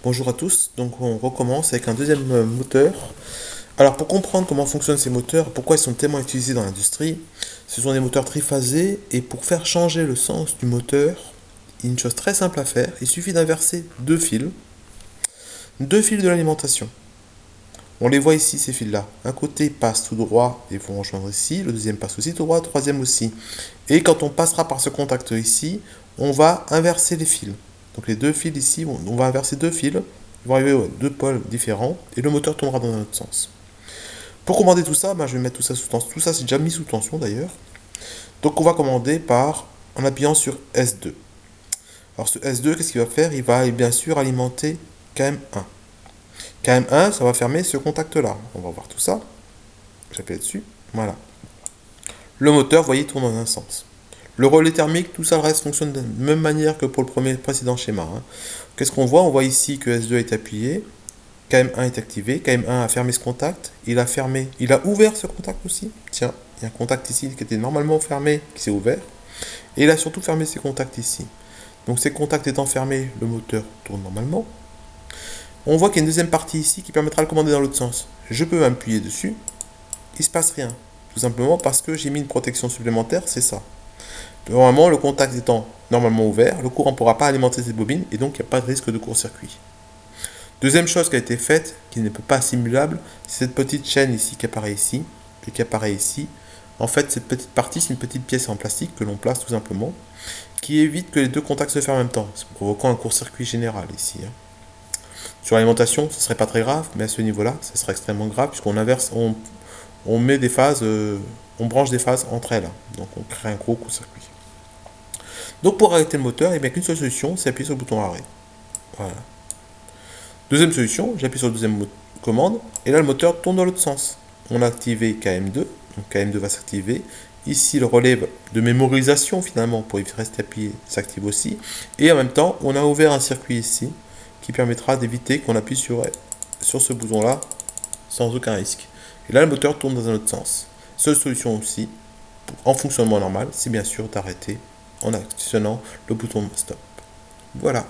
Bonjour à tous, donc on recommence avec un deuxième moteur. Alors pour comprendre comment fonctionnent ces moteurs, pourquoi ils sont tellement utilisés dans l'industrie, ce sont des moteurs triphasés et pour faire changer le sens du moteur, il y a une chose très simple à faire, il suffit d'inverser deux fils de l'alimentation. On les voit ici ces fils-là. Un côté passe tout droit et vont rejoindre ici, le deuxième passe aussi tout droit, le troisième aussi. Et quand on passera par ce contact ici, on va inverser les fils. Donc les deux fils ici, on va inverser deux fils, ils vont arriver à deux pôles différents et le moteur tournera dans un autre sens. Pour commander tout ça, je vais mettre tout ça sous tension. Tout ça c'est déjà mis sous tension d'ailleurs. Donc on va commander en appuyant sur S2. Alors ce S2, qu'est-ce qu'il va faire? Il va bien sûr alimenter KM1. KM1, ça va fermer ce contact-là. On va voir tout ça. J'appuie dessus. Voilà. Le moteur, vous voyez, tourne dans un sens. Le relais thermique, tout ça, le reste fonctionne de la même manière que pour le précédent schéma. Qu'est-ce qu'on voit? On voit ici que S2 est appuyé, KM1 est activé, KM1 a fermé ce contact, il a ouvert ce contact aussi. Tiens, il y a un contact ici qui était normalement fermé, qui s'est ouvert. Et il a surtout fermé ses contacts ici. Donc ces contacts étant fermés, le moteur tourne normalement. On voit qu'il y a une deuxième partie ici qui permettra de le commander dans l'autre sens. Je peux appuyer dessus, il ne se passe rien. Tout simplement parce que j'ai mis une protection supplémentaire, c'est ça. Normalement, le contact étant normalement ouvert, le courant ne pourra pas alimenter cette bobine et donc il n'y a pas de risque de court-circuit. Deuxième chose qui a été faite, qui n'est pas simulable, c'est cette petite chaîne ici qui apparaît ici et qui apparaît ici. En fait, cette petite partie, c'est une petite pièce en plastique que l'on place tout simplement, qui évite que les deux contacts se ferment en même temps, provoquant un court-circuit général ici. Sur l'alimentation, ce ne serait pas très grave, mais à ce niveau-là, ce serait extrêmement grave puisqu'on inverse, on met des phases, on branche des phases entre elles. Donc on crée un gros court-circuit. Donc pour arrêter le moteur, il n'y a qu'une seule solution, c'est appuyer sur le bouton arrêt. Voilà. Deuxième solution, j'appuie sur la deuxième commande, et là le moteur tourne dans l'autre sens. On a activé KM2, donc KM2 va s'activer. Ici le relais de mémorisation finalement pour rester appuyé s'active aussi. Et en même temps, on a ouvert un circuit ici qui permettra d'éviter qu'on appuie sur ce bouton-là sans aucun risque. Et là, le moteur tourne dans un autre sens. Seule solution aussi, en fonctionnement normal, c'est bien sûr d'arrêter en actionnant le bouton stop. Voilà.